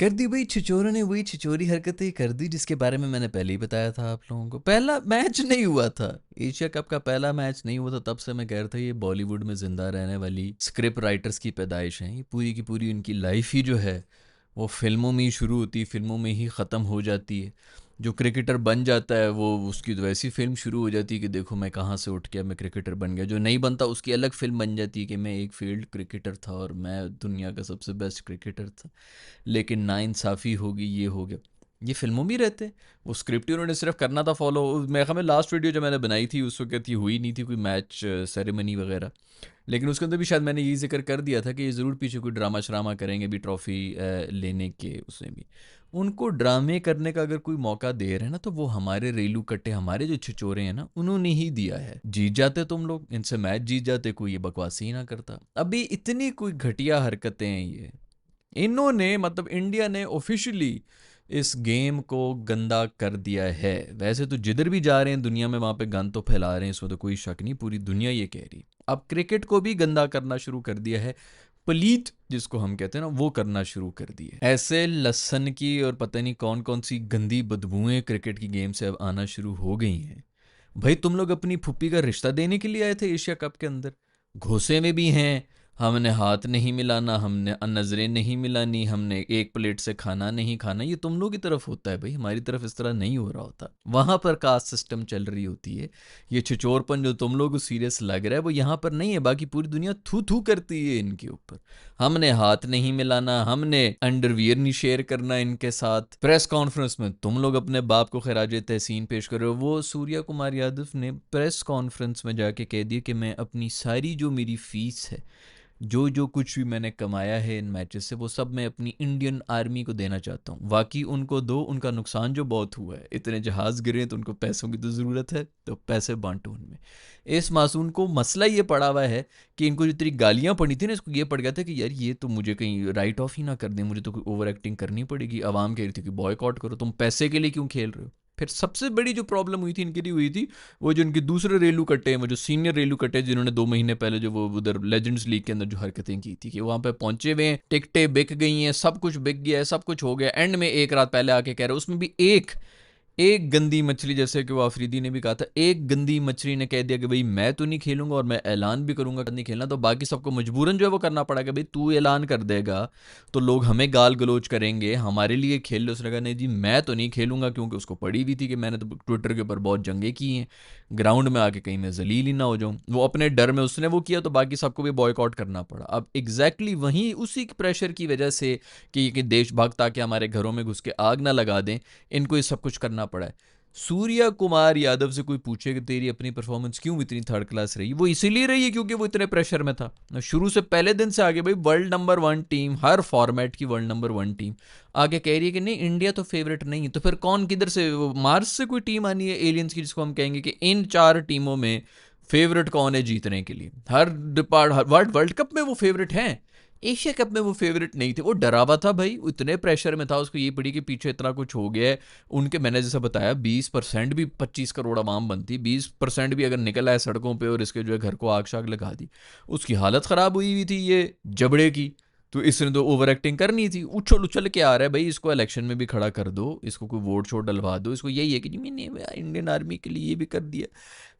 कर दी भाई, छिछोरों ने वही छिछोरी हरकतें कर दी जिसके बारे में मैंने पहले ही बताया था आप लोगों को। पहला मैच नहीं हुआ था, एशिया कप का पहला मैच नहीं हुआ था, तब से मैं कह रहा था ये बॉलीवुड में जिंदा रहने वाली स्क्रिप्ट राइटर्स की पैदाइश है। ये पूरी की पूरी उनकी लाइफ ही जो है वो फिल्मों में ही शुरू होती है, फिल्मों में ही ख़त्म हो जाती है। जो क्रिकेटर बन जाता है वो उसकी तो वैसी फिल्म शुरू हो जाती है कि देखो मैं कहाँ से उठ के मैं क्रिकेटर बन गया। जो नहीं बनता उसकी अलग फिल्म बन जाती है कि मैं एक फील्ड क्रिकेटर था और मैं दुनिया का सबसे बेस्ट क्रिकेटर था, लेकिन नाइंसाफ़ी होगी, ये हो गया। ये फिल्मों में ही रहते हैं, वो स्क्रिप्ट ही उन्होंने सिर्फ करना था फॉलो। मेरे ख्याल में लास्ट वीडियो जो मैंने बनाई थी उस वक्त ये हुई नहीं थी कोई मैच सेरेमनी वगैरह, लेकिन उसके अंदर भी शायद मैंने यही जिक्र कर दिया था कि ये ज़रूर पीछे कोई ड्रामा श्रामा करेंगे भी ट्रॉफ़ी लेने के। उसमें भी उनको ड्रामे करने का अगर कोई मौका दे रहे हैं ना, तो वो हमारे रेलू कट्टे, हमारे जो छिचोरे हैं ना, उन्होंने ही दिया है। जीत जाते तुम लोग, इनसे मैच जीत जाते, कोई ये बकवास ही ना करता। अभी इतनी कोई घटिया हरकतें हैं ये इन्होंने, मतलब इंडिया ने ऑफिशियली इस गेम को गंदा कर दिया है। वैसे तो जिधर भी जा रहे हैं दुनिया में वहाँ पे गंद तो फैला रहे हैं, इसमें तो कोई शक नहीं, पूरी दुनिया ये कह रही। अब क्रिकेट को भी गंदा करना शुरू कर दिया है, पलीत जिसको हम कहते हैं ना, वो करना शुरू कर दिए। ऐसे लसन की और पता नहीं कौन कौन सी गंदी बदबूएं क्रिकेट की गेम से अब आना शुरू हो गई हैं। भाई तुम लोग अपनी फुप्पी का रिश्ता देने के लिए आए थे एशिया कप के अंदर, घोसे में भी हैं, हमने हाथ नहीं मिलाना, हमने नज़रें नहीं मिलानी, हमने एक प्लेट से खाना नहीं खाना। ये तुम लोग की तरफ होता है भाई, हमारी तरफ इस तरह नहीं हो रहा होता। वहाँ पर कास्ट सिस्टम चल रही होती है। ये छिचोरपन जो तुम लोग को सीरियस लग रहा है वो यहाँ पर नहीं है, बाकी पूरी दुनिया थू थू करती है इनके ऊपर। हमने हाथ नहीं मिलाना, हमने अंडरवियर नहीं शेयर करना इनके साथ। प्रेस कॉन्फ्रेंस में तुम लोग अपने बाप को खराज तहसीन पेश कर रहे हो। वो सूर्या कुमार यादव ने प्रेस कॉन्फ्रेंस में जाके कह दिया कि मैं अपनी सारी जो मेरी फीस है, जो जो कुछ भी मैंने कमाया है इन मैचेस से, वो सब मैं अपनी इंडियन आर्मी को देना चाहता हूँ। बाकी उनको दो, उनका नुकसान जो बहुत हुआ है, इतने जहाज़ गिरे तो उनको पैसों की तो ज़रूरत है, तो पैसे बांटो उनमें। इस मासूम को मसला ये पड़ा हुआ है कि इनको जो तेरी गालियाँ पड़ी थी ना, इसको ये पड़ गया था कि यार ये तो मुझे कहीं राइट ऑफ ही ना कर दें, मुझे तो कोई ओवर एक्टिंग करनी पड़ेगी। आवाम कह रही थी कि बॉयकॉट करो, तुम पैसे के लिए क्यों खेल रहे हो। फिर सबसे बड़ी जो प्रॉब्लम हुई थी इनके लिए हुई थी, वो जो इनके दूसरे रेलू कट्टे हैं, वो जो सीनियर रेलू कट्टे हैं, जिन्होंने 2 महीने पहले जो वो उधर लेजेंड्स लीग के अंदर जो हरकतें की थी, कि वहाँ पे पहुंचे हुए हैं, टिकटें बिक गई हैं, सब कुछ बिक गया है, सब कुछ हो गया, एंड में एक रात पहले आके कह रहे उसमें भी एक एक गंदी मछली, जैसे कि वो आफरीदी ने भी कहा था, एक गंदी मछली ने कह दिया कि भाई मैं तो नहीं खेलूंगा और मैं ऐलान भी करूंगा कि नहीं खेलना, तो बाकी सबको मजबूरन जो है वो करना पड़ा कि भाई तू ऐलान कर देगा तो लोग हमें गाल गलोच करेंगे, हमारे लिए खेल लो। उसने कहा नहीं जी मैं तो नहीं खेलूंगा, क्योंकि उसको पड़ी हुई थी कि मैंने तो ट्विटर के ऊपर बहुत जंगे की हैं, ग्राउंड में आके कहीं मैं जलील ही ना हो जाऊं। वो अपने डर में उसने वो किया, तो बाकी सबको भी बॉयकॉट करना पड़ा। अब एग्जैक्टली वहीं उसी प्रेशर की वजह से कि देशभक्त आके हमारे घरों में घुस के आग ना लगा दें, इनको ये सब कुछ करना पड़ा है। सूर्या कुमार यादव से कोई पूछे कि तेरी अपनी परफॉर्मेंस क्यों इतनी थर्ड क्लास रही, वो इसीलिए रही है क्योंकि वो इतने प्रेशर में था शुरू से, पहले दिन से आगे। भाई वर्ल्ड नंबर 1 टीम, हर फॉर्मेट की वर्ल्ड नंबर 1 टीम आगे कह रही है कि नहीं इंडिया तो फेवरेट नहीं है, तो फिर कौन किधर से, मार्स से कोई टीम आनी है एलियंस की, जिसको हम कहेंगे कि इन 4 टीमों में फेवरेट कौन है जीतने के लिए। हर डिपार्ट वर्ल्ड कप में वो फेवरेट हैं, एशिया कप में वो फेवरेट नहीं थे। वो डरा हुआ था भाई, इतने प्रेशर में था, उसको ये पड़ी कि पीछे इतना कुछ हो गया है। उनके, मैंने जैसा बताया 20% भी 25 करोड़ आवाम बनती, 20% भी अगर निकल आए सड़कों पे और इसके जो है घर को आग शाग लगा दी, उसकी हालत ख़राब हुई हुई थी ये जबड़े की। तो इसने तो ओवर एक्टिंग करनी थी, उछल उछल के आ रहा है भाई, इसको इलेक्शन में भी खड़ा कर दो, इसको कोई वोट शोट डलवा दो, इसको यही है कि जी मैंने इंडियन आर्मी के लिए ये भी कर दिया,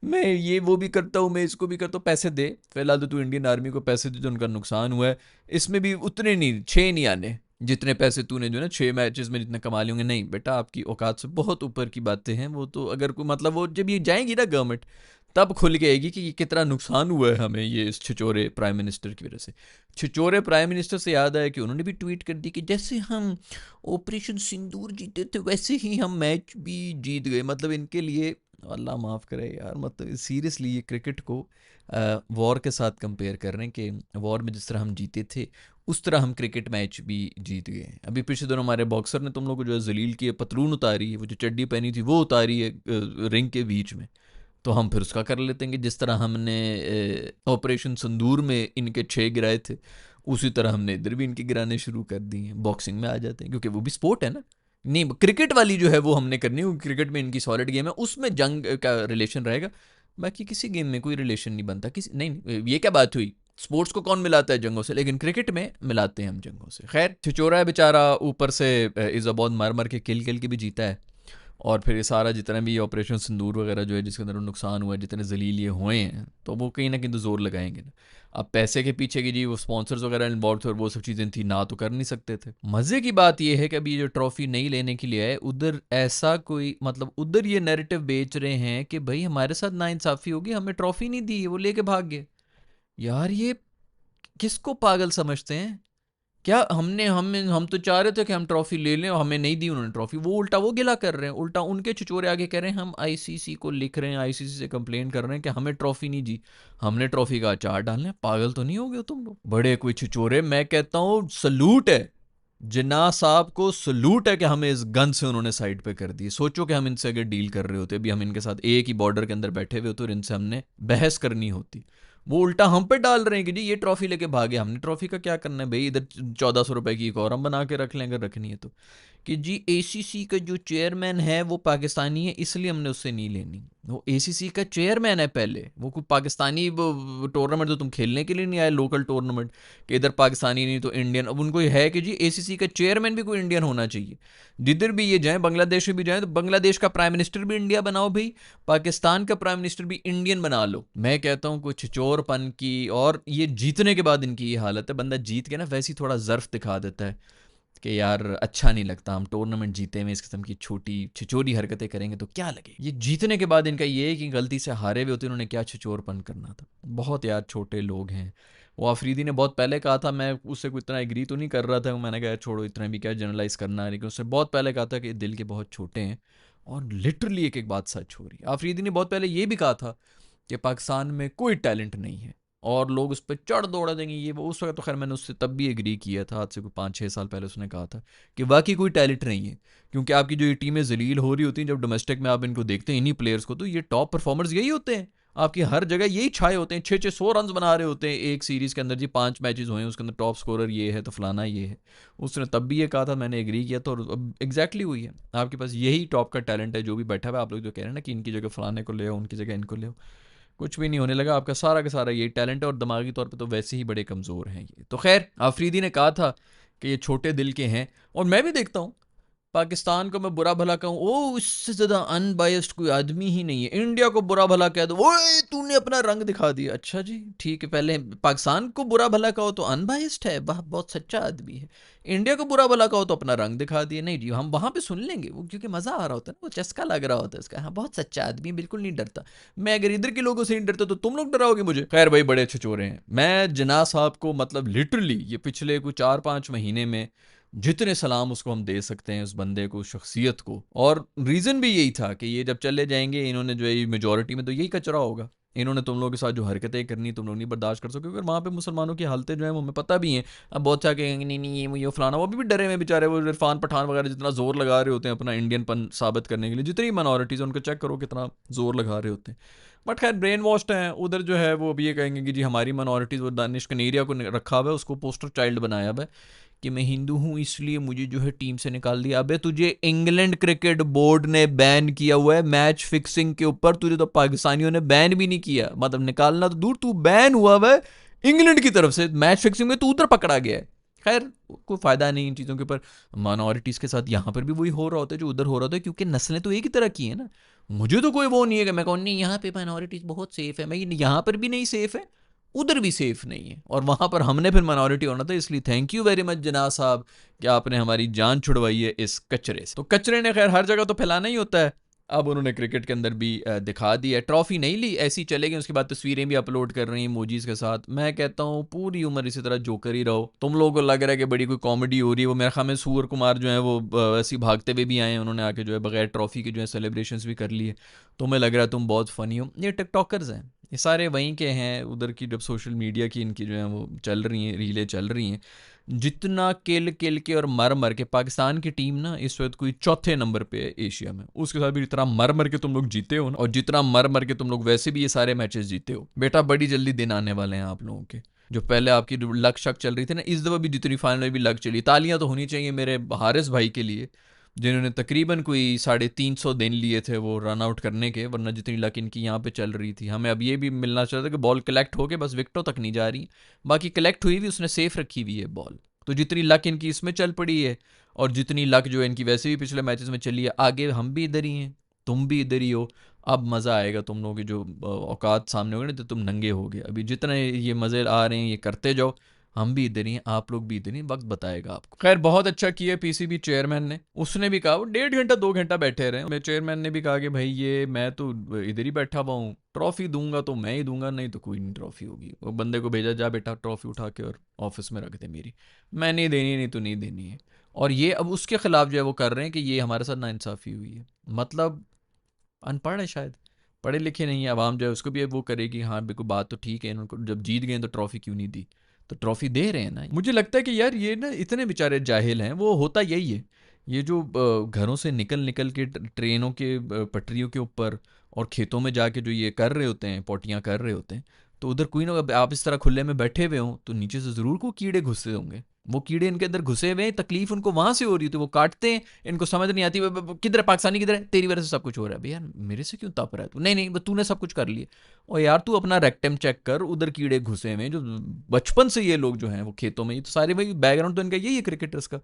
मैं ये वो भी करता हूँ, मैं इसको भी करता हूँ, पैसे दे फिलहाल तो तू इंडियन आर्मी को पैसे दे, जो उनका नुकसान हुआ है इसमें भी उतने नहीं, 6 नहीं आने जितने पैसे तूने जो ना 6 मैचेस में जितने कमा लिए होंगे। नहीं बेटा, आपकी औकात से बहुत ऊपर की बातें हैं वो तो। अगर कोई मतलब वो जब ये जाएंगी ना गवर्नमेंट, तब खुल के आएगी कि ये कितना नुकसान हुआ है हमें ये इस छिचोरे प्राइम मिनिस्टर की वजह से। छिचोरे प्राइम मिनिस्टर से याद आया कि उन्होंने भी ट्वीट कर दी कि जैसे हम ऑपरेशन सिंदूर जीते थे वैसे ही हम मैच भी जीत गए। मतलब इनके लिए अल्लाह माफ़ करे यार, मतलब सीरियसली ये क्रिकेट को वॉर के साथ कंपेयर कर रहे हैं कि वॉर में जिस तरह हम जीते थे उस तरह हम क्रिकेट मैच भी जीत गए हैं। अभी पिछले दिनों हमारे बॉक्सर ने तुम लोग को जो है जलील की पतलून उतारी है, वो जो चड्डी पहनी थी वो उतारी है रिंग के बीच में, तो हम फिर उसका कर लेते हैं कि जिस तरह हमने ऑपरेशन संदूर में इनके 6 गिराए थे, उसी तरह हमने इधर भी इनके गिराने शुरू कर दिए हैं। बॉक्सिंग में आ जाते हैं क्योंकि वो भी स्पोर्ट है ना। नहीं क्रिकेट वाली जो है वो हमने करनी है, क्रिकेट में इनकी सॉलिड गेम है, उसमें जंग का रिलेशन रहेगा, बाकी किसी गेम में कोई रिलेशन नहीं बनता किसी। नहीं ये क्या बात हुई, स्पोर्ट्स को कौन मिलाता है जंगों से, लेकिन क्रिकेट में मिलाते हैं हम जंगों से। खैर छिचोरा है बेचारा, ऊपर से इज़ाबॉद मार मार के किल किल के भी जीता है, और फिर ये सारा जितना भी ऑपरेशन सिंदूर वगैरह जो है जिसके अंदर नुकसान हुआ है, जितने जलील ये हुए हैं, तो वो कहीं ना कहीं तो जोर लगाएंगे ना। अब पैसे के पीछे की जी वो स्पॉन्सर्स वगैरह इन्वॉल्व थे और वो सब चीज़ें थी ना, तो कर नहीं सकते थे। मज़े की बात ये है कि अभी ये जो ट्रॉफी नहीं लेने के लिए आए उधर ऐसा कोई मतलब उधर ये नैरेटिव बेच रहे हैं कि भाई हमारे साथ नाइंसाफ़ी होगी, हमें ट्रॉफी नहीं दी, वो लेके भाग गए। यार ये किसको पागल समझते हैं? क्या हमने हम तो चाह रहे थे कि हम ट्रॉफी ले लें और हमें नहीं दी उन्होंने ट्रॉफी। वो उल्टा वो गिला कर रहे हैं, उल्टा उनके छिचोरे आगे कह रहे हैं हम आईसीसी को लिख रहे हैं, आईसीसी से कंप्लेन कर रहे हैं कि हमें ट्रॉफी नहीं दी, हमने ट्रॉफी का अचार डालना है। पागल तो नहीं हो गए तुम लोग? बड़े कोई छिचोरे। मैं कहता हूँ सलूट है जिन्ना साहब को, सलूट है कि हमें इस गन से उन्होंने साइड पे कर दी। सोचो कि हम इनसे अगर डील कर रहे होते, अभी हम इनके साथ एक ही बॉर्डर के अंदर बैठे हुए होते और इनसे हमने बहस करनी होती। वो उल्टा हम पे डाल रहे हैं कि जी ये ट्रॉफी लेके भागे, हमने ट्रॉफी का क्या करना है भाई, इधर 1400 रुपए की एक और हम बना के रख लें अगर रखनी है तो। कि जी एसीसी का जो चेयरमैन है वो पाकिस्तानी है इसलिए हमने उससे नहीं लेनी। वो एसीसी का चेयरमैन है पहले, वो कोई पाकिस्तानी टूर्नामेंट तो तुम खेलने के लिए नहीं आए, लोकल टूर्नामेंट कि इधर पाकिस्तानी नहीं तो इंडियन। अब उनको है कि जी एसीसी का चेयरमैन भी कोई इंडियन होना चाहिए। जिधर भी ये जाए, बांग्लादेश में भी जाए तो बांग्लादेश का प्राइम मिनिस्टर भी इंडिया बनाओ भाई, पाकिस्तान का प्राइम मिनिस्टर भी इंडियन बना लो। मैं कहता हूँ कुछ चोरपन की, और ये जीतने के बाद इनकी ये हालत है। बंदा जीत के ना वैसे ही थोड़ा जर्फ दिखा देता है कि यार अच्छा नहीं लगता, हम टूर्नामेंट जीते में इस किस्म की छोटी छिचोरी हरकतें करेंगे तो क्या लगे। ये जीतने के बाद इनका ये है कि गलती से हारे हुए होते उन्होंने क्या छिचोरपन करना था। बहुत यार छोटे लोग हैं। वो आफरीदी ने बहुत पहले कहा था, मैं उससे कोई इतना एग्री तो नहीं कर रहा था, मैंने कहा छोड़ो इतना भी क्या जनरलाइज करना है, लेकिन उससे बहुत पहले कहा था कि दिल के बहुत छोटे हैं। और लिटरली एक एक बात सच हो रही है। आफरीदी ने बहुत पहले ये भी कहा था कि पाकिस्तान में कोई टैलेंट नहीं है और लोग उस पर चढ़ दौड़ा देंगे ये वो। उस वक्त तो खैर मैंने उससे तब भी एग्री किया था, आज से कोई 5-6 साल पहले उसने कहा था कि वाकई कोई टैलेंट नहीं है। क्योंकि आपकी जो ये टीमें जलील हो रही होती हैं जब डोमेस्टिक में आप इनको देखते हैं इन्हीं प्लेयर्स को, तो ये टॉप परफॉर्मर्स यही होते हैं, आपकी हर जगह यही छाए होते हैं, 600 रन बना रहे होते हैं एक सीरीज़ के अंदर। जी 5 मैचेस हुए हैं उसके अंदर टॉप स्कोरर ये है तो फलाना ये है। उसने तब भी ये कहा था, मैंने एग्री किया तो अब एग्जैक्टली हुई है। आपके पास यही टॉप का टैलेंट है जो भी बैठा हुआ है। आप लोग जो कह रहे हैं ना कि इनकी जगह फलाने को ले आओ, उनकी जगह इनको ले आओ, कुछ भी नहीं होने लगा। आपका सारा का सारा यही टैलेंट है और दिमागी तौर पे तो वैसे ही बड़े कमज़ोर हैं ये। तो खैर आफरीदी ने कहा था कि ये छोटे दिल के हैं, और मैं भी देखता हूँ पाकिस्तान को मैं बुरा भला कहूँ, ओ इससे ज़्यादा अनबायस्ड कोई आदमी ही नहीं है। इंडिया को बुरा भला कह दो, ओए तूने अपना रंग दिखा दिया। अच्छा जी ठीक है, पहले पाकिस्तान को बुरा भला कहो तो अनबायस्ड है, वाह बहुत सच्चा आदमी है। इंडिया को बुरा भला कहो तो अपना रंग दिखा दिया। नहीं जी हम वहाँ पे सुन लेंगे वो, क्योंकि मज़ा आ रहा होता है ना, वो चस्का लग रहा होता है उसका, हाँ बहुत सच्चा आदमी बिल्कुल नहीं डरता। मैं अगर इधर के लोगों से नहीं डरता तो तुम लोग डराओगे मुझे। खैर भाई बड़े अच्छे चोरे हैं। मैं जिन्ना साहब को मतलब लिटरली ये पिछले कुछ 4-5 महीने में जितने सलाम उसको हम दे सकते हैं, उस बंदे को, शख्सियत को। और रीज़न भी यही था कि ये जब चले जाएंगे इन्होंने जो है मेजॉरिटी में तो यही कचरा होगा। इन्होंने तुम लोगों के साथ जो हरकतें करनी तुम लोग नहीं बर्दाश्त कर सकोगे, क्योंकि वहाँ पे मुसलमानों की हालतें जो है वो हमें पता भी हैं। अब बहुत सा कहेंगे नहीं नहीं ये फलाना, वो भी डरे हुए बेचारे, वो इरफान पठान वगैरह जितना जोर लगा रहे होते हैं अपना इंडियन साबित करने के लिए, जितनी माइनॉरिटीज़ उनको चेक करो कितना जोर लगा रहे होते हैं। बट खैर ब्रेन वॉश्ड हैं उधर जो है, वो अभी ये कहेंगे कि जी हमारी माइनॉरिटीज़, वो दानिश कनेरिया को रखा हुआ है, उसको पोस्टर चाइल्ड बनाया हुआ है कि मैं हिंदू हूँ इसलिए मुझे जो है टीम से निकाल दिया। अबे तुझे इंग्लैंड क्रिकेट बोर्ड ने बैन किया हुआ है मैच फिक्सिंग के ऊपर, तुझे तो पाकिस्तानियों ने बैन भी नहीं किया। मतलब निकालना तो दूर, तू बैन हुआ है इंग्लैंड की तरफ से मैच फिक्सिंग में, तू उधर पकड़ा गया है। खैर कोई फ़ायदा नहीं इन चीज़ों के ऊपर। माइनॉरिटीज़ के साथ यहाँ पर भी वही हो रहा होता है जो उधर हो रहा होता है, क्योंकि नस्लें तो एक ही तरह की है ना। मुझे तो कोई वो नहीं है कि मैं कहूँ नहीं यहाँ पे माइनॉरिटीज़ बहुत सेफ है, मैं यहाँ पर भी नहीं सेफ है, उधर भी सेफ नहीं है, और वहाँ पर हमने फिर माइनॉरिटी होना था। इसलिए थैंक यू वेरी मच जनाब साहब कि आपने हमारी जान छुड़वाई है इस कचरे से। तो कचरे ने खैर हर जगह तो फैलाना ही होता है। अब उन्होंने क्रिकेट के अंदर भी दिखा दिया, ट्रॉफी नहीं ली ऐसी चलेगी, उसके बाद तस्वीरें भी अपलोड कर रही हैं इमोजीज के साथ। मैं कहता हूँ पूरी उम्र इसी तरह जोकर ही रहो। तुम लोगों को लग रहा है कि बड़ी कोई कॉमेडी हो रही है, वो मेरे ख्याल में सूर्य कुमार जो है वो ऐसी भागते हुए भी आए हैं, उन्होंने आके जो है बगैर ट्रॉफी के जो है सेलिब्रेशंस भी कर लिए। तुम्हें लग रहा है तुम बहुत फ़नी हो। ये टिकटॉकर्स हैं, ये सारे वहीं के हैं, उधर की जब सोशल मीडिया की इनकी जो है वो चल रही हैं, रीलें चल रही हैं। जितना किल किल के और मर मर के पाकिस्तान की टीम ना इस वक्त कोई चौथे नंबर पे है एशिया में, उसके साथ भी जितना मर मर के तुम लोग जीते हो ना, और जितना मर मर के तुम लोग वैसे भी ये सारे मैचेस जीते हो, बेटा बड़ी जल्दी दिन आने वाले हैं आप लोगों के। जो पहले आपकी लक शक चल रही थी ना, इस दफ़ा भी जितनी फाइनल में भी लक चली, तालियां तो होनी चाहिए मेरे हारिस भाई के लिए। जिन्होंने तकरीबन कोई 350 दिन लिए थे वो रन आउट करने के, वरना जितनी लक इनकी यहाँ पे चल रही थी। हमें अब ये भी मिलना चाहिए था कि बॉल कलेक्ट होके बस विकेटों तक नहीं जा रही, बाकी कलेक्ट हुई भी उसने सेफ रखी हुई है बॉल। तो जितनी लक इनकी इसमें चल पड़ी है और जितनी लक जो है इनकी वैसे भी पिछले मैचेस में चली है, आगे हम भी इधर ही हैं, तुम भी इधर ही हो। अब मज़ा आएगा तुम लोगों की जो औकात सामने हो गए ना, तो तुम नंगे हो गए। अभी जितने ये मज़े आ रहे हैं ये करते जाओ, हम भी इधर ही हैं, आप लोग भी इधर ही, वक्त बताएगा आपको। खैर बहुत अच्छा किया पीसीबी चेयरमैन ने, उसने भी कहा वो 1.5 घंटा 2 घंटा बैठे रहे, मेरे चेयरमैन ने भी कहा कि भाई ये मैं तो इधर ही बैठा हुआ हूँ, ट्रॉफी दूंगा तो मैं ही दूंगा, नहीं तो कोई नहीं ट्रॉफी होगी। वो बंदे को भेजा, जा बेटा ट्रॉफी उठा के और ऑफिस में रख दे मेरी, मैं नहीं देनी, नहीं तो नहीं देनी है। और ये अब उसके खिलाफ जो है वो कर रहे हैं कि ये हमारे साथ नाइंसाफ़ी हुई है। मतलब अनपढ़ है शायद, पढ़े लिखे नहीं है आवाम जो है उसको भी अब वो करेगी, हाँ बिल्कुल बात तो ठीक है, इनको जब जीत गए तो ट्रॉफी क्यों नहीं दी, तो ट्रॉफी दे रहे हैं ना। मुझे लगता है कि यार ये ना इतने बेचारे जाहिल हैं, वो होता यही है। ये जो घरों से निकल निकल के ट्रेनों के पटरियों के ऊपर और खेतों में जाके जो ये कर रहे होते हैं, पोटियाँ कर रहे होते हैं, तो उधर कोई ना, आप इस तरह खुले में बैठे हुए हों तो नीचे से ज़रूर को कीड़े घुसे होंगे। वो कीड़े इनके अंदर घुसे हुए हैं, तकलीफ उनको वहां से हो रही थी, वो काटते हैं, इनको समझ नहीं आती किधर है पाकिस्तानी, किधर है, तेरी वजह से सब कुछ हो रहा है। भैया मेरे से क्यों तप रहा है तू, नहीं नहीं तूने सब कुछ कर लिया। और यार तू अपना रेक्टम चेक कर, उधर कीड़े घुसे हुए हैं जो बचपन से ये लोग जो हैं वो खेतों में, ये तो सारे भाई बैकग्राउंड तो इनका यही है क्रिकेटर्स का,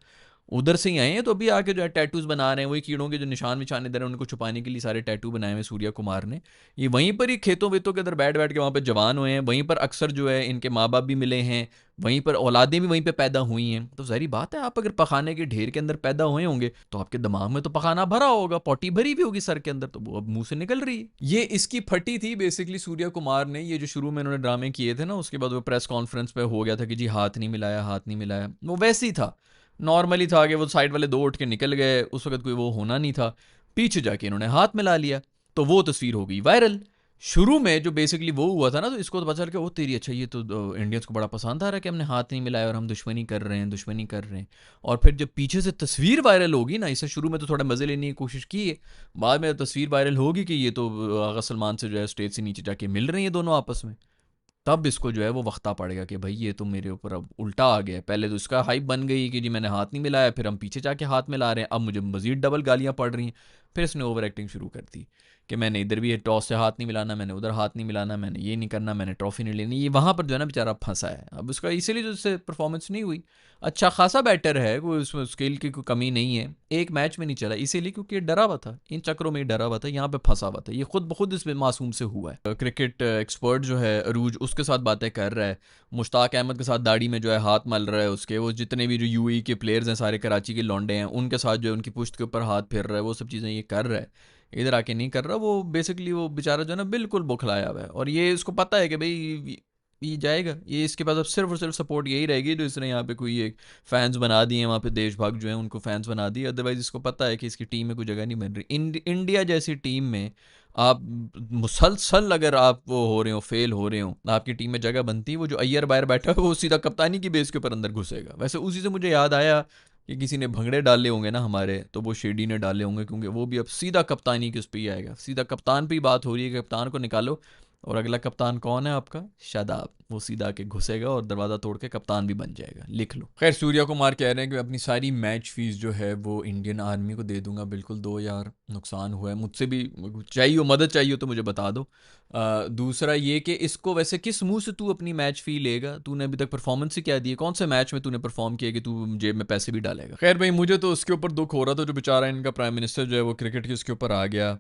उधर से ही आए हैं, तो अभी आके जो है टैटूज बना रहे हैं, वही कीड़ों के जो निशान विशान इधर हैं उनको छुपाने के लिए सारे टैटू बनाए हुए सूर्या कुमार ने। ये वहीं पर ही खेतों वेतों के अंदर बैठ बैठ के वहाँ पे जवान हुए हैं, वहीं पर अक्सर जो है इनके माँ बाप भी मिले हैं, वहीं पर औलादें भी वहीं पे पैदा हुई हैं। तो ज़ाहिर बात है आप अगर पखाने के ढेर के अंदर पैदा हुए होंगे तो आपके दिमाग में तो पखाना भरा होगा, पॉटी भरी भी होगी सर के अंदर, तो वो अब मुंह से निकल रही है। ये इसकी फटी थी बेसिकली सूर्या कुमार ने, ये जो शुरू में इन्होंने ड्रामे किए थे ना, उसके बाद वो प्रेस कॉन्फ्रेंस पे हो गया था कि जी हाथ नहीं मिलाया, हाथ नहीं मिलाया, वो वैसे ही था, नॉर्मली था कि वो साइड वाले दो उठ के निकल गए, उस वक्त कोई वो होना नहीं था, पीछे जाके इन्होंने हाथ मिला लिया, तो वो तस्वीर हो गई वायरल। शुरू में जो बेसिकली वो हुआ था ना, तो इसको तो पता चल के वो तेरी अच्छा ये तो इंडियंस को बड़ा पसंद आ रहा है कि हमने हाथ नहीं मिलाया और हम दुश्मनी कर रहे हैं, दुश्मनी कर रहे हैं। और फिर जब पीछे से तस्वीर वायरल होगी ना, इसे शुरू में तो थोड़ा मज़े लेने की कोशिश की है, बाद में तस्वीर वायरल होगी कि ये तो आगा सलमान से जो है स्टेज से नीचे जाके मिल रही हैं दोनों आपस में, तब इसको जो है वो वक्ता पड़ेगा कि भाई ये तो मेरे ऊपर अब उल्टा आ गया। पहले तो इसका हाइप बन गई कि जी मैंने हाथ नहीं मिलाया, फिर हम पीछे जाके हाथ मिला रहे हैं, अब मुझे मजीद डबल गालियाँ पड़ रही हैं। फिर इसने ओवर एक्टिंग शुरू कर दी कि मैंने इधर भी टॉस से हाथ नहीं मिलाना, मैंने उधर हाथ नहीं मिलाना, मैंने ये नहीं करना, मैंने ट्रॉफी नहीं लेनी। ये वहाँ पर जो है ना बेचारा फंसा है अब उसका, इसीलिए जो इससे परफॉर्मेंस नहीं हुई। अच्छा खासा बैटर है, कोई उसमें स्किल की कोई कमी नहीं है, एक मैच में नहीं चला इसीलिए क्योंकि ये डरा हुआ था, इन चक्रों में ही डरा हुआ था, यहाँ पे फंसा हुआ था, ये खुद ब खुद इसमें मासूम से हुआ है। क्रिकेट एक्सपर्ट जो है अरूज उसके साथ बातें कर रहा है, मुश्ताक अहमद के साथ दाढ़ी में जो है हाथ मल रहा है उसके, वो जितने भी जो यूएई के प्लेयर्स हैं सारे कराची के लौंडे हैं उनके साथ जो है उनकी पुश्त के ऊपर हाथ फेर रहा है, वो सब चीज़ें ये कर रहा है, इधर आके नहीं कर रहा। वो बेसिकली वो बेचारा जो है ना बिल्कुल बुखलाया हुआ है, और ये इसको पता है कि भाई ये जाएगा, ये इसके पास अब सिर्फ और सिर्फ सपोर्ट यही रहेगी जो इसने यहाँ पे कोई एक फैंस बना दिए हैं, वहाँ पे देशभक्त जो है उनको फैंस बना दिए, अदरवाइज इसको पता है कि इसकी टीम में कोई जगह नहीं बन रही। इंडिया जैसी टीम में आप मुसलसल अगर आप वो हो रहे हो, फेल हो रहे हो, आपकी टीम में जगह बनती है, वो जो अय्यर बाहर बैठा है वो सीधा कप्तानी की बेस के ऊपर अंदर घुसेगा। वैसे उसी से मुझे याद आया कि किसी ने भंगड़े डाले होंगे ना हमारे, तो वो शेडी ने डाले होंगे, क्योंकि वो भी अब सीधा कप्तानी के उस पर ही आएगा, सीधा कप्तान पे ही बात हो रही है कि कप्तान को निकालो, और अगला कप्तान कौन है आपका, शादाब, वो सीधा के घुसेगा और दरवाज़ा तोड़ के कप्तान भी बन जाएगा, लिख लो। खैर सूर्या कुमार कह रहे हैं कि अपनी सारी मैच फीस जो है वो इंडियन आर्मी को दे दूंगा, बिल्कुल दो यार, नुकसान हुआ है, मुझसे भी चाहिए हो, मदद चाहिए हो तो मुझे बता दो। दूसरा ये कि इसको वैसे किस मुंह से तू अपनी मैच फी लेगा, तूने अभी तक परफॉर्मेंस ही क्या दी है, कौन से मैच में तूने परफॉर्म किया कि तू जेब में पैसे भी डालेगा। खैर भाई मुझे तो उसके ऊपर दुख हो रहा था, जो बेचारा इनका प्राइम मिनिस्टर जो है वो क्रिकेट के उसके ऊपर आ गया,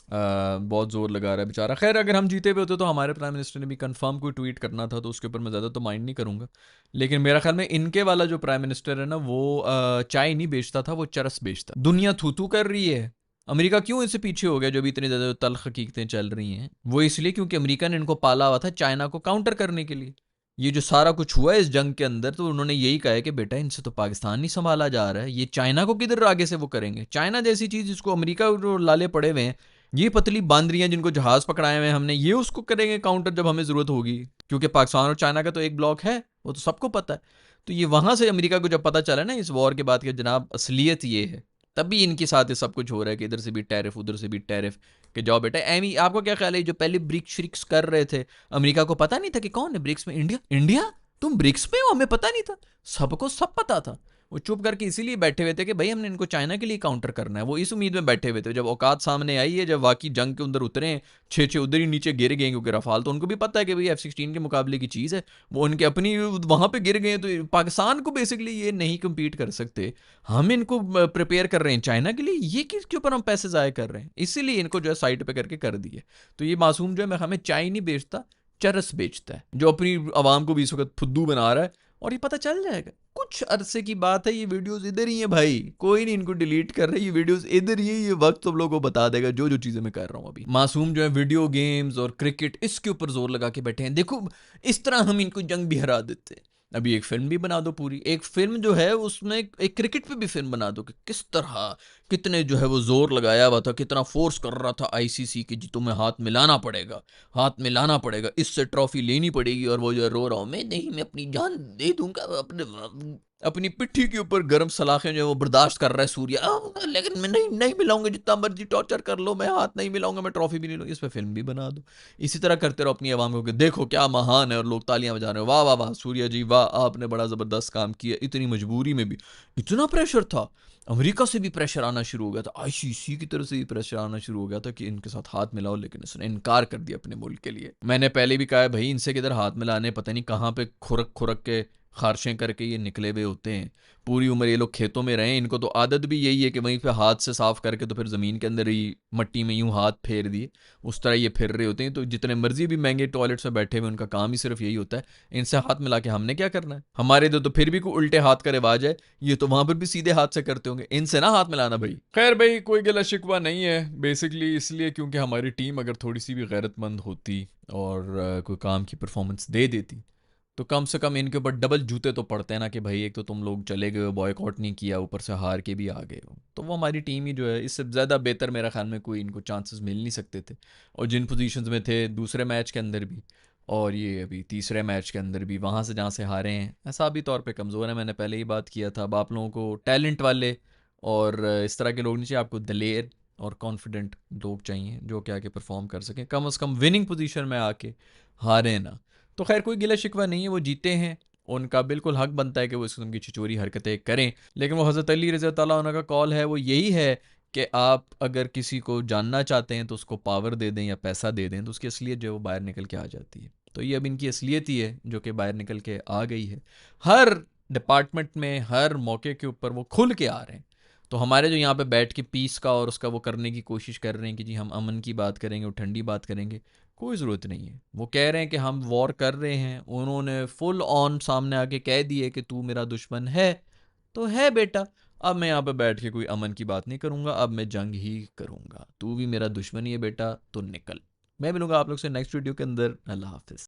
बहुत ज़ोर लगा रहा है बेचारा। खैर अगर हम जीते हुए होते तो हमारे प्राइम मिनिस्टर ने भी कंफर्म कोई ट्वीट करना था, तो उसके ऊपर मैं ज़्यादा तो माइंड नहीं करूँगा, लेकिन मेरा ख्याल में इनके वाला जो प्राइम मिनिस्टर है ना वो चाय नहीं बेचता था, वो चरस बेचता। दुनिया थू थू कर रही है, अमेरिका क्यों इससे पीछे हो गया, जो भी इतनी ज़्यादा तल्ख हकीकतें चल रही हैं, वो इसलिए क्योंकि अमेरिका ने इनको पाला हुआ था चाइना को काउंटर करने के लिए। ये जो सारा कुछ हुआ है इस जंग के अंदर, तो उन्होंने यही कहा है कि बेटा इनसे तो पाकिस्तान नहीं संभाला जा रहा है, ये चाइना को किधर आगे से वो करेंगे। चाइना जैसी चीज़ जिसको अमेरिका जो लाले पड़े हुए हैं, ये पतली बांदरियां जिनको जहाज पकड़ाए हुए हैं हमने, ये उसको करेंगे काउंटर जब हमें ज़रूरत होगी, क्योंकि पाकिस्तान और चाइना का तो एक ब्लॉक है, वो तो सबको पता है। तो ये वहाँ से अमेरिका को जब पता चला ना इस वॉर के बाद कि जनाब असलियत ये है, तभी इनके साथ ये सब कुछ हो रहा है कि इधर से भी टैरिफ उधर से भी टैरिफ, कि जाओ बेटा एमी। आपको क्या ख्याल है जो पहले ब्रिक्स श्रिक्स कर रहे थे, अमेरिका को पता नहीं था कि कौन है ब्रिक्स में, इंडिया, इंडिया तुम ब्रिक्स में हो, हमें पता नहीं था, सबको सब पता था। वो चुप करके इसीलिए बैठे हुए थे कि भाई हमने इनको चाइना के लिए काउंटर करना है। वो इस उम्मीद में बैठे हुए थे, जब औकात सामने आई है, जब वाकई जंग के अंदर उतरे हैं, छः उधर ही नीचे गिर गए, क्योंकि रफाल तो उनको भी पता है कि भाई F-16 के मुकाबले की चीज़ है, वो उनके अपनी वहाँ पे गिर गए, तो पाकिस्तान को बेसिकली ये नहीं कम्पीट कर सकते, हम इनको प्रिपेयर कर रहे हैं चाइना के लिए, ये किसके ऊपर हम पैसे ज़ाय कर रहे हैं, इसीलिए इनको जो है साइड पे करके कर दिए। तो ये मासूम जो है हमें चाय नहीं बेचता, चरस बेचता है, जो अपनी आवाम को भी इस वक्त फुद्दू बना रहा है, और ये पता चल जाएगा कुछ अरसे की बात है। ये वीडियोस इधर ही है भाई, कोई नहीं इनको डिलीट कर रहा है, ये वीडियोस इधर ही है, ये वक्त तुम लोगों को बता देगा जो जो चीज़ें मैं कर रहा हूँ अभी। मासूम जो है वीडियो गेम्स और क्रिकेट इसके ऊपर जोर लगा के बैठे हैं, देखो इस तरह हम इनको जंग भी हरा देते हैं। अभी एक फिल्म भी बना दो, पूरी एक फिल्म जो है उसमें एक क्रिकेट पे भी फिल्म बना दो कि किस तरह कितने जो है वो जोर लगाया हुआ था, कितना फोर्स कर रहा था आईसीसी की, जी तुम्हें हाथ मिलाना पड़ेगा, हाथ मिलाना पड़ेगा, इससे ट्रॉफी लेनी पड़ेगी, और वो जो रो रहा हूँ मैं, नहीं मैं अपनी जान दे दूंगा, अपनी पिट्ठी के ऊपर गर्म सलाखें जो है वो बर्दाश्त कर रहा है सूर्या, लेकिन मैं नहीं नहीं मिलाऊंगा, जितना मर्जी टॉर्चर कर लो, मैं हाथ नहीं मिलाऊंगा, मैं ट्रॉफी भी नहीं लूंगा। इस पर फिल्म भी बना दो, इसी तरह करते रहो अपनी आवाम को कि देखो क्या महान है, और लोग तालियां बजा रहे हो, वाह वाह वाह सूर्या जी वाह, आपने बड़ा ज़बरदस्त काम किया। इतनी मजबूरी में भी इतना प्रेशर था, अमेरिका से भी प्रेशर आना शुरू हो गया था, आईसीसी की तरफ से भी प्रेशर आना शुरू हो गया था कि इनके साथ हाथ मिलाओ, लेकिन इसने इनकार कर दिया अपने मुल्क के लिए। मैंने पहले भी कहा है भाई, इनसे किधर हाथ मिलाने, पता नहीं कहाँ पे खुरक खुरक के खारशें करके ये निकले हुए होते हैं, पूरी उम्र ये लोग खेतों में रहे, इनको तो आदत भी यही है कि वहीं पे हाथ से साफ करके तो फिर ज़मीन के अंदर ही मट्टी में यूं हाथ फेर दिए, उस तरह ये फिर रहे होते हैं। तो जितने मर्जी भी महंगे टॉयलेट्स में बैठे हुए, उनका काम ही सिर्फ यही होता है, इनसे हाथ मिला के हमने क्या करना है। हमारे तो फिर भी कोई उल्टे हाथ का रिवाज है, ये तो वहां पर भी सीधे हाथ से करते होंगे, इनसे ना हाथ मिलाना भाई। खैर भाई कोई गिला शिकवा नहीं है, बेसिकली इसलिए क्योंकि हमारी टीम अगर थोड़ी सी भी गैरतमंद होती और कोई काम की परफॉर्मेंस दे देती, तो कम से कम इनके ऊपर डबल जूते तो पड़ते हैं ना, कि भाई एक तो तुम लोग चले गए हो, बॉयकॉट नहीं किया, ऊपर से हार के भी आ गए हो, तो वो हमारी टीम ही जो है, इससे ज़्यादा बेहतर मेरा ख्याल में कोई इनको चांसेस मिल नहीं सकते थे। और जिन पोजीशंस में थे दूसरे मैच के अंदर भी, और ये अभी तीसरे मैच के अंदर भी, वहाँ से जहाँ से हारे हैं, ऐसाबी तौर पे कमज़ोर है, मैंने पहले ही बात किया था। अब आप लोगों को टैलेंट वाले और इस तरह के लोग नहीं चाहिए, आपको दलेर और कॉन्फिडेंट लोग चाहिए जो कि आके परफॉर्म कर सकें, कम अज़ कम विनिंग पोजीशन में आके हारे ना। तो खैर कोई गिला शिकवा नहीं है, वो जीते हैं, उनका बिल्कुल हक बनता है कि वो इस किस्म की छिचोरी हरकतें करें, लेकिन वो हज़रत अली रज़ी अल्लाह अन्हु का कॉल है, वो यही है कि आप अगर किसी को जानना चाहते हैं तो उसको पावर दे दें या पैसा दे दें, तो उसकी असलियत जो है वो बाहर निकल के आ जाती है। तो ये अब इनकी असलियत ही है जो कि बाहर निकल के आ गई है, हर डिपार्टमेंट में हर मौके के ऊपर वो खुल के आ रहे हैं। तो हमारे जो यहाँ पे बैठ के पीस का और उसका वो करने की कोशिश कर रहे हैं कि जी हम अमन की बात करेंगे और ठंडी बात करेंगे, कोई ज़रूरत नहीं है। वो कह रहे हैं कि हम वॉर कर रहे हैं, उन्होंने फुल ऑन सामने आके कह दिए कि तू मेरा दुश्मन है, तो है बेटा। अब मैं यहाँ पे बैठ के कोई अमन की बात नहीं करूँगा, अब मैं जंग ही करूँगा, तू भी मेरा दुश्मन ही है बेटा, तो निकल। मैं मिलूंगा आप लोग से नेक्स्ट वीडियो के अंदर। अल्लाह हाफिज़।